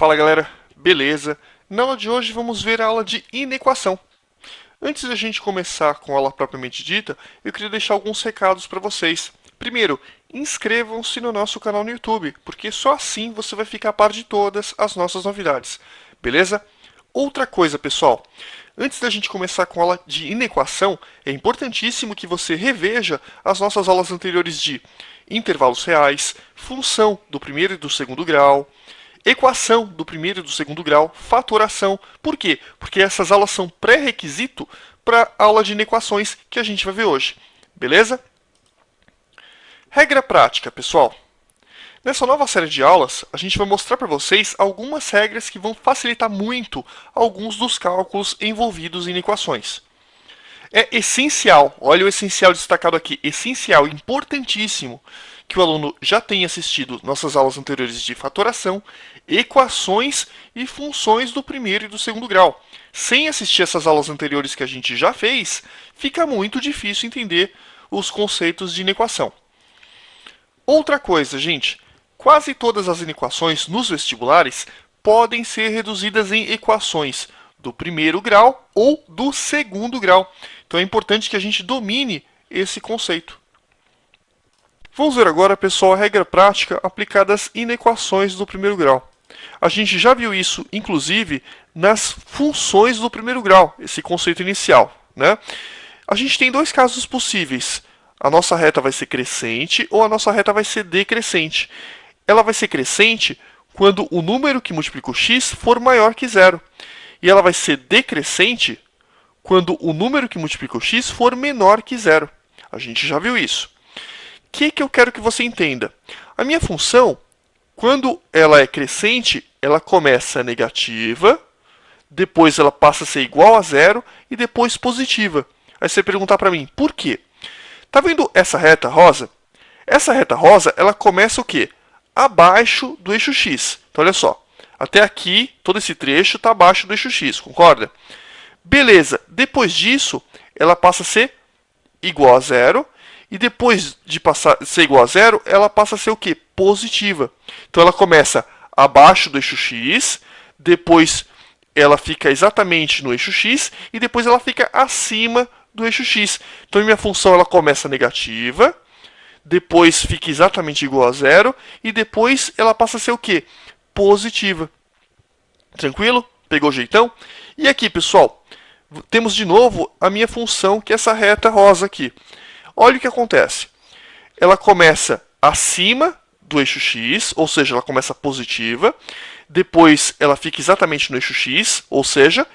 Fala galera, beleza? Na aula de hoje vamos ver a aula de inequação. Antes da gente começar com a aula propriamente dita, eu queria deixar alguns recados para vocês. Primeiro, inscrevam-se no nosso canal no YouTube, porque só assim você vai ficar a par de todas as nossas novidades, beleza? Outra coisa, pessoal, antes da gente começar com a aula de inequação, é importantíssimo que você reveja as nossas aulas anteriores de intervalos reais, função do primeiro e do segundo grau, equação do primeiro e do segundo grau, fatoração. Por quê? Porque essas aulas são pré-requisito para a aula de inequações que a gente vai ver hoje. Beleza? Regra prática, pessoal. Nessa nova série de aulas, a gente vai mostrar para vocês algumas regras que vão facilitar muito alguns dos cálculos envolvidos em equações. É essencial, olha o essencial destacado aqui, essencial, importantíssimo, que o aluno já tenha assistido nossas aulas anteriores de fatoração, equações e funções do primeiro e do segundo grau. Sem assistir essas aulas anteriores que a gente já fez, fica muito difícil entender os conceitos de inequação. Outra coisa, gente, quase todas as inequações nos vestibulares podem ser reduzidas em equações do primeiro grau ou do segundo grau. Então é importante que a gente domine esse conceito. Vamos ver agora, pessoal, a regra prática aplicada às inequações do primeiro grau. A gente já viu isso, inclusive, nas funções do primeiro grau, esse conceito inicial, né? A gente tem dois casos possíveis. A nossa reta vai ser crescente ou a nossa reta vai ser decrescente. Ela vai ser crescente quando o número que multiplica o x for maior que zero. E ela vai ser decrescente quando o número que multiplica o x for menor que zero. A gente já viu isso. O que eu quero que você entenda? A minha função, quando ela é crescente, ela começa negativa, depois ela passa a ser igual a zero e depois positiva. Aí você perguntar para mim, por quê? Tá vendo essa reta rosa? Essa reta rosa, ela começa o quê? Abaixo do eixo x. Então olha só, até aqui, todo esse trecho está abaixo do eixo x, concorda? Beleza, depois disso, ela passa a ser igual a zero. E depois de passar a ser igual a zero, ela passa a ser o quê? Positiva. Então ela começa abaixo do eixo x, depois ela fica exatamente no eixo x e depois ela fica acima do eixo x. Então minha função ela começa negativa, depois fica exatamente igual a zero e depois ela passa a ser o quê? Positiva. Tranquilo? Pegou o jeitão? E aqui, pessoal, temos de novo a minha função, que é essa reta rosa aqui. Olha o que acontece. Ela começa acima do eixo x, ou seja, ela começa positiva. Depois ela fica exatamente no eixo x, ou seja,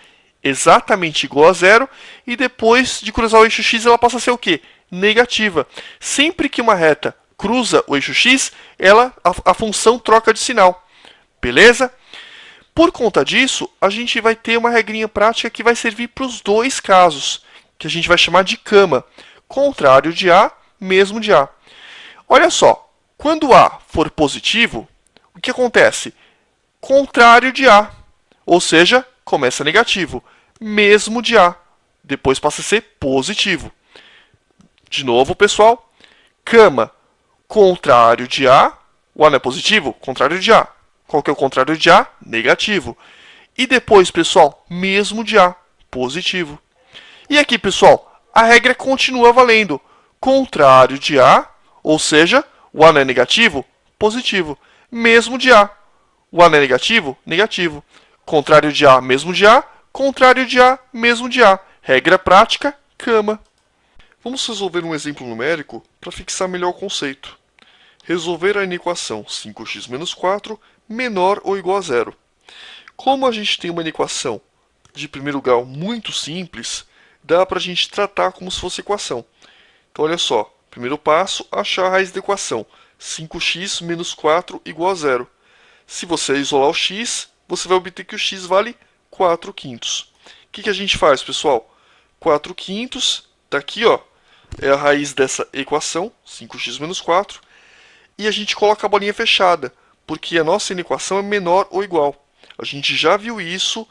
exatamente igual a zero. E depois de cruzar o eixo x, ela passa a ser o quê? Negativa. Sempre que uma reta cruza o eixo x, a função troca de sinal. Beleza? Por conta disso, a gente vai ter uma regrinha prática que vai servir para os dois casos, que a gente vai chamar de cama. Contrário de A, mesmo de A. Olha só, quando A for positivo, o que acontece? Contrário de A, ou seja, começa negativo. Mesmo de A, depois passa a ser positivo. De novo, pessoal, cama, contrário de A. O A não é positivo? Contrário de A. Qual que é o contrário de A? Negativo. E depois, pessoal, mesmo de A, positivo. E aqui, pessoal, a regra continua valendo. Contrário de A, ou seja, o A não é negativo, positivo. Mesmo de A. O A não é negativo, negativo. Contrário de A, mesmo de A. Contrário de A, mesmo de A. Regra prática, cama. Vamos resolver um exemplo numérico para fixar melhor o conceito. Resolver a inequação 5x menos 4 menor ou igual a zero. Como a gente tem uma inequação de primeiro grau muito simples, dá para a gente tratar como se fosse equação. Então, olha só. Primeiro passo, achar a raiz da equação. 5x menos 4 igual a zero. Se você isolar o x, você vai obter que o x vale 4 quintos. O que a gente faz, pessoal? 4 quintos, está aqui, ó, é a raiz dessa equação, 5x menos 4. E a gente coloca a bolinha fechada, porque a nossa inequação é menor ou igual. A gente já viu isso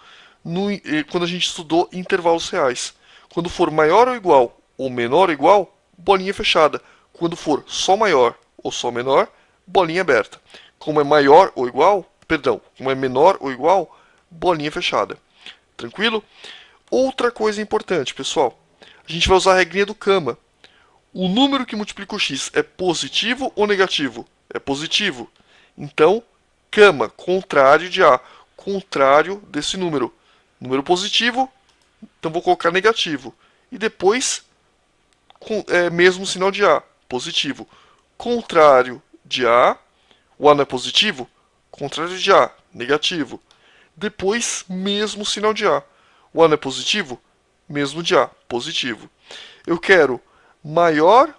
quando a gente estudou intervalos reais. Quando for maior ou igual ou menor ou igual, bolinha fechada. Quando for só maior ou só menor, bolinha aberta. Como é maior ou igual, Perdão, como é menor ou igual, bolinha fechada. Tranquilo? Outra coisa importante, pessoal. A gente vai usar a regrinha do Kama. O número que multiplica o x é positivo ou negativo? É positivo. Então, Kama, contrário de A. Contrário desse número. Número positivo, então vou colocar negativo. E depois, mesmo sinal de A. Positivo. Contrário de A. O A não é positivo? Contrário de A. Negativo. Depois, mesmo sinal de A. O A não é positivo? Mesmo de A. Positivo. Eu quero maior.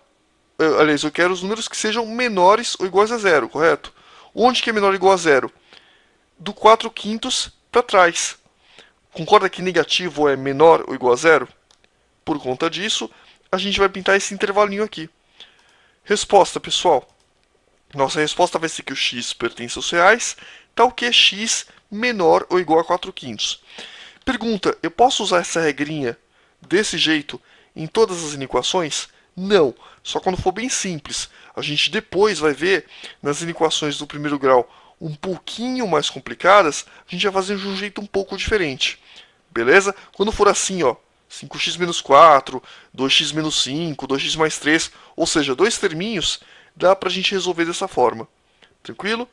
Aliás, eu quero os números que sejam menores ou iguais a zero, correto? Onde que é menor ou igual a zero? Do 4 quintos para trás. Concorda que negativo é menor ou igual a zero? Por conta disso, a gente vai pintar esse intervalinho aqui. Resposta, pessoal. Nossa resposta vai ser que o x pertence aos reais, tal que é x menor ou igual a 4 quintos. Pergunta, eu posso usar essa regrinha desse jeito em todas as inequações? Não, só quando for bem simples. A gente depois vai ver nas inequações do primeiro grau um pouquinho mais complicadas, a gente vai fazer de um jeito um pouco diferente. Beleza? Quando for assim, ó, 5x menos 4, 2x menos 5, 2x mais 3, ou seja, dois terminhos, dá pra gente resolver dessa forma. Tranquilo?